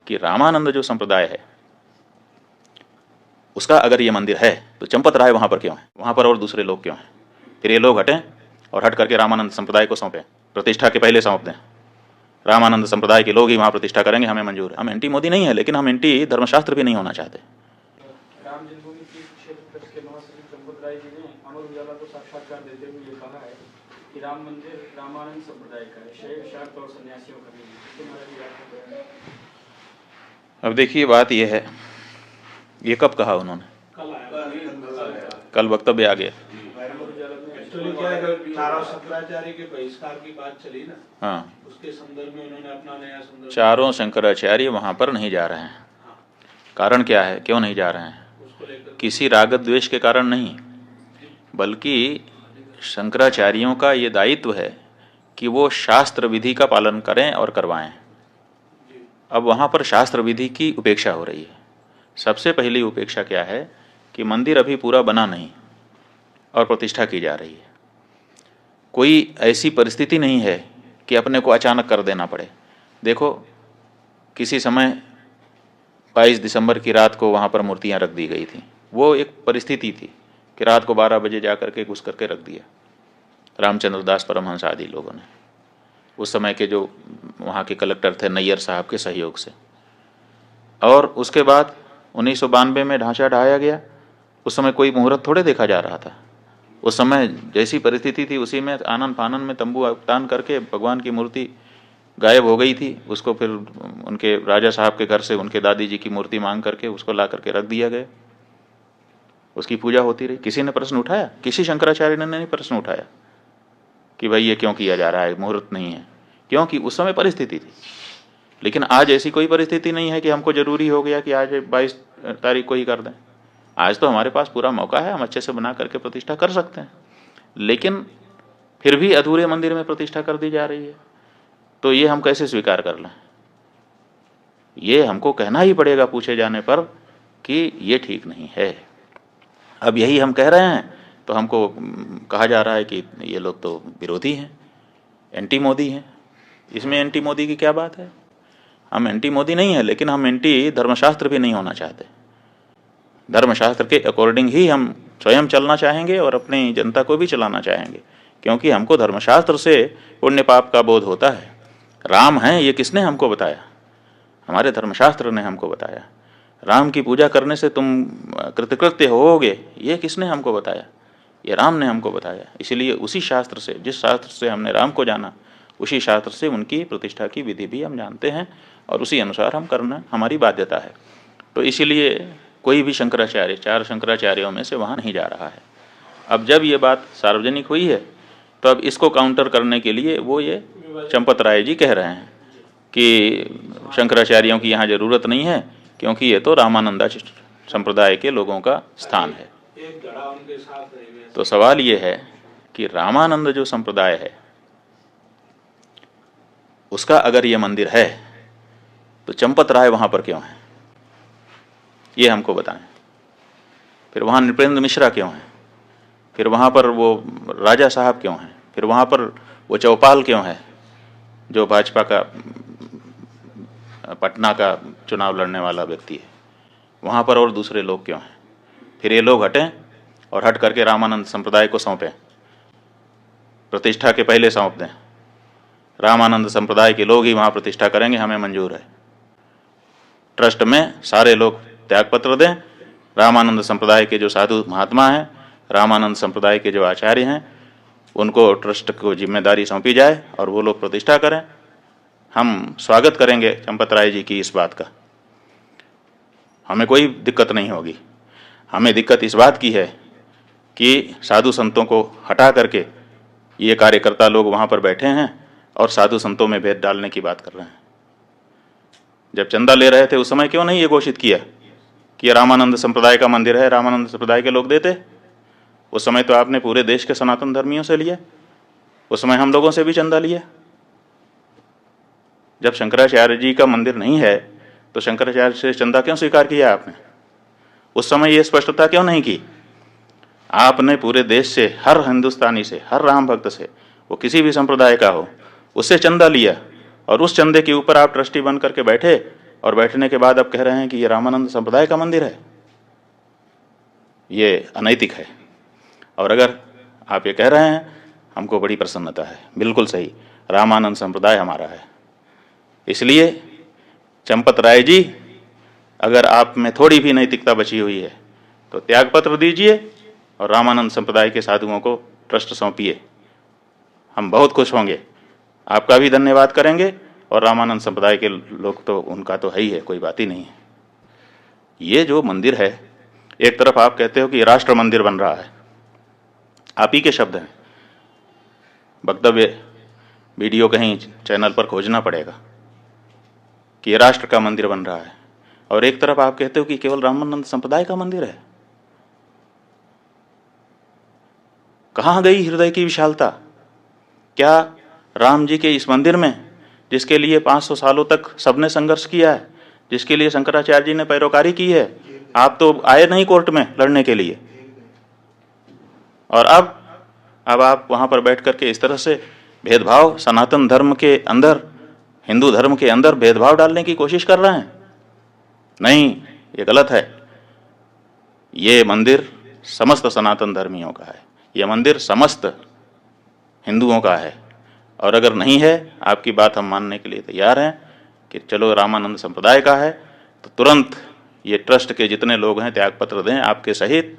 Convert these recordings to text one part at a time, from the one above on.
कि रामानंद जो संप्रदाय है उसका अगर ये मंदिर है तो चंपत राय वहाँ पर क्यों है, वहाँ पर और दूसरे लोग क्यों हैं? फिर ये लोग हटें और हट करके रामानंद संप्रदाय को सौंपें, प्रतिष्ठा के पहले सौंप दें। रामानंद संप्रदाय के लोग ही वहाँ प्रतिष्ठा करेंगे, हमें मंजूर है। हम एंटी मोदी नहीं है, लेकिन हम एंटी धर्मशास्त्र भी नहीं होना चाहते। राम जन्मभूमि क्षेत्र ट्रस्ट के महासचिव चंपत राय जी ने अमर उजाला को साक्षात्कार देते हुए ये कहा है कि राम मंदिर रामानंद संप्रदाय का है, शैव शाक्त और सन्यासियों का नहीं है। अब देखिए बात यह है, ये कब कहा उन्होंने? कल वक्तव्य आ गया। चारों शंकराचार्य के बहिष्कार की बात चली ना, हाँ, उसके संदर्भ में उन्होंने अपना नया संदर्भ। चारों शंकराचार्य वहाँ पर नहीं जा रहे हैं। कारण क्या है, क्यों नहीं जा रहे हैं? किसी राग द्वेष के कारण नहीं, बल्कि शंकराचार्यों का ये दायित्व है कि वो शास्त्र विधि का पालन करें और करवाएं। अब वहाँ पर शास्त्र विधि की उपेक्षा हो रही है। सबसे पहली उपेक्षा क्या है कि मंदिर अभी पूरा बना नहीं और प्रतिष्ठा की जा रही है। कोई ऐसी परिस्थिति नहीं है कि अपने को अचानक कर देना पड़े। देखो, किसी समय 22 दिसंबर की रात को वहाँ पर मूर्तियाँ रख दी गई थी। वो एक परिस्थिति थी कि रात को 12 बजे जा करके घुस करके रख दिया रामचंद्र दास परमहंस आदि लोगों ने, उस समय के जो वहाँ के कलेक्टर थे नैयर साहब के सहयोग से। और उसके बाद 1992 में ढांचा ढाया गया। उस समय कोई मुहूर्त थोड़े देखा जा रहा था। उस समय जैसी परिस्थिति थी उसी में आनन फानन में तंबू तान करके भगवान की मूर्ति गायब हो गई थी। उसको फिर उनके राजा साहब के घर से उनके दादी जी की मूर्ति मांग करके उसको ला करके रख दिया गया। उसकी पूजा होती रही। किसी ने प्रश्न उठाया? किसी शंकराचार्य ने नहीं प्रश्न उठाया कि भाई ये क्यों किया जा रहा है, मुहूर्त नहीं है। क्योंकि उस समय परिस्थिति थी। लेकिन आज ऐसी कोई परिस्थिति नहीं है कि हमको जरूरी हो गया कि आज 22 तारीख को ही कर दें। आज तो हमारे पास पूरा मौका है, हम अच्छे से बना करके प्रतिष्ठा कर सकते हैं। लेकिन फिर भी अधूरे मंदिर में प्रतिष्ठा कर दी जा रही है, तो ये हम कैसे स्वीकार कर लें? ये हमको कहना ही पड़ेगा पूछे जाने पर कि ये ठीक नहीं है। अब यही हम कह रहे हैं तो हमको कहा जा रहा है कि ये लोग तो विरोधी हैं, एंटी मोदी हैं। इसमें एंटी मोदी की क्या बात है? हम एंटी मोदी नहीं है, लेकिन हम एंटी धर्मशास्त्र भी नहीं होना चाहते। धर्मशास्त्र के अकॉर्डिंग ही हम स्वयं चलना चाहेंगे और अपनी जनता को भी चलाना चाहेंगे, क्योंकि हमको धर्मशास्त्र से पुण्य पाप का बोध होता है। राम हैं ये किसने हमको बताया? हमारे धर्मशास्त्र ने हमको बताया। राम की पूजा करने से तुम कृतकृत्य होोगे, ये किसने हमको बताया? ये राम ने हमको बताया। इसलिए उसी शास्त्र से, जिस शास्त्र से हमने राम को जाना, उसी शास्त्र से उनकी प्रतिष्ठा की विधि भी हम जानते हैं और उसी अनुसार हम करना हमारी बाध्यता है। तो इसीलिए कोई भी शंकराचार्य, 4 शंकराचार्यों में से वहाँ नहीं जा रहा है। अब जब ये बात सार्वजनिक हुई है तो अब इसको काउंटर करने के लिए वो ये चंपत राय जी कह रहे हैं कि शंकराचार्यों की यहाँ ज़रूरत नहीं है, क्योंकि ये तो रामानंदा संप्रदाय के लोगों का स्थान है। तो सवाल ये है कि रामानंद जो संप्रदाय है उसका अगर ये मंदिर है तो चंपत राय वहाँ पर क्यों है, ये हमको बताएं। फिर वहाँ नृपेंद्र मिश्रा क्यों है? फिर वहाँ पर वो राजा साहब क्यों हैं? फिर वहाँ पर वो चौपाल क्यों है जो भाजपा का पटना का चुनाव लड़ने वाला व्यक्ति है? वहाँ पर और दूसरे लोग क्यों हैं? फिर ये लोग हटें और हट करके रामानंद संप्रदाय को सौंपें, प्रतिष्ठा के पहले सौंप दें। रामानंद संप्रदाय के लोग ही वहाँ प्रतिष्ठा करेंगे, हमें मंजूर है। ट्रस्ट में सारे लोग त्यागपत्र दें। रामानंद संप्रदाय के जो साधु महात्मा हैं, रामानंद संप्रदाय के जो आचार्य हैं, उनको ट्रस्ट को जिम्मेदारी सौंपी जाए और वो लोग प्रतिष्ठा करें। हम स्वागत करेंगे चंपत राय जी की इस बात का, हमें कोई दिक्कत नहीं होगी। हमें दिक्कत इस बात की है कि साधु संतों को हटा करके ये कार्यकर्ता लोग वहाँ पर बैठे हैं और साधु संतों में भेद डालने की बात कर रहे हैं। जब चंदा ले रहे थे उस समय क्यों नहीं ये घोषित किया कि रामानंद संप्रदाय का मंदिर है, रामानंद संप्रदाय के लोग देते? उस समय तो आपने पूरे देश के सनातन धर्मियों से लिया, उस समय हम लोगों से भी चंदा लिया। जब शंकराचार्य जी का मंदिर नहीं है तो शंकराचार्य से चंदा क्यों स्वीकार किया आपने? उस समय ये स्पष्टता क्यों नहीं की? आपने पूरे देश से, हर हिंदुस्तानी से, हर राम भक्त से, वो किसी भी संप्रदाय का हो, उससे चंदा लिया और उस चंदे के ऊपर आप ट्रस्टी बन करके बैठे और बैठने के बाद अब कह रहे हैं कि ये रामानंद संप्रदाय का मंदिर है, ये अनैतिक है। और अगर आप ये कह रहे हैं, हमको बड़ी प्रसन्नता है। बिल्कुल सही, रामानंद संप्रदाय हमारा है। इसलिए चंपत राय जी, अगर आप में थोड़ी भी नैतिकता बची हुई है तो त्यागपत्र दीजिए और रामानंद संप्रदाय के साधुओं को ट्रस्ट सौंपिए। हम बहुत खुश होंगे, आपका भी धन्यवाद करेंगे, और रामानंद संप्रदाय के लोग तो उनका तो है ही है, कोई बात ही नहीं है। ये जो मंदिर है, एक तरफ आप कहते हो कि राष्ट्र मंदिर बन रहा है, आप ही के शब्द हैं, वक्तव्य वीडियो कहीं चैनल पर खोजना पड़ेगा कि ये राष्ट्र का मंदिर बन रहा है, और एक तरफ आप कहते हो कि केवल रामानंद संप्रदाय का मंदिर है। कहाँ गई हृदय की विशालता? क्या राम जी के इस मंदिर में, जिसके लिए 500 सालों तक सबने संघर्ष किया है, जिसके लिए शंकराचार्य जी ने पैरोकारी की है, आप तो आए नहीं कोर्ट में लड़ने के लिए, और अब आप वहां पर बैठ करके इस तरह से भेदभाव, सनातन धर्म के अंदर, हिंदू धर्म के अंदर भेदभाव डालने की कोशिश कर रहे हैं। नहीं, ये गलत है। ये मंदिर समस्त सनातन धर्मियों का है, ये मंदिर समस्त हिंदुओं का है, और अगर नहीं है, आपकी बात हम मानने के लिए तैयार हैं कि चलो रामानंद संप्रदाय का है, तो तुरंत ये ट्रस्ट के जितने लोग हैं त्यागपत्र दें आपके सहित,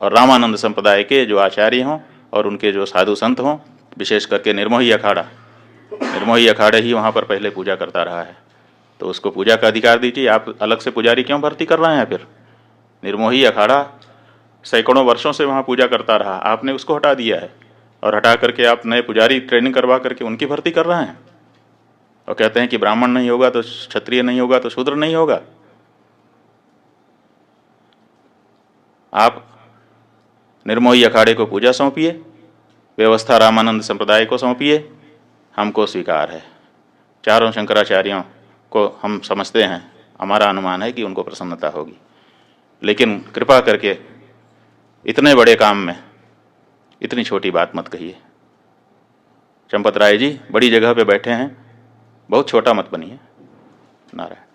और रामानंद संप्रदाय के जो आचार्य हों और उनके जो साधु संत हों, विशेष करके निर्मोही अखाड़ा ही वहाँ पर पहले पूजा करता रहा है, तो उसको पूजा का अधिकार दीजिए। आप अलग से पुजारी क्यों भर्ती कर रहे हैं? फिर निर्मोही अखाड़ा सैकड़ों वर्षों से वहाँ पूजा करता रहा, आपने उसको हटा दिया है, और हटा करके आप नए पुजारी ट्रेनिंग करवा करके उनकी भर्ती कर रहे हैं, और कहते हैं कि ब्राह्मण नहीं होगा तो क्षत्रिय नहीं होगा तो शूद्र नहीं होगा। आप निर्मोही अखाड़े को पूजा सौंपिए, व्यवस्था रामानंद संप्रदाय को सौंपिए, हमको स्वीकार है। चारों शंकराचार्यों को हम समझते हैं, हमारा अनुमान है कि उनको प्रसन्नता होगी, लेकिन कृपा करके इतने बड़े काम में इतनी छोटी बात मत कहिए। चंपत राय जी बड़ी जगह पे बैठे हैं, बहुत छोटा मत बनिए। नारायण।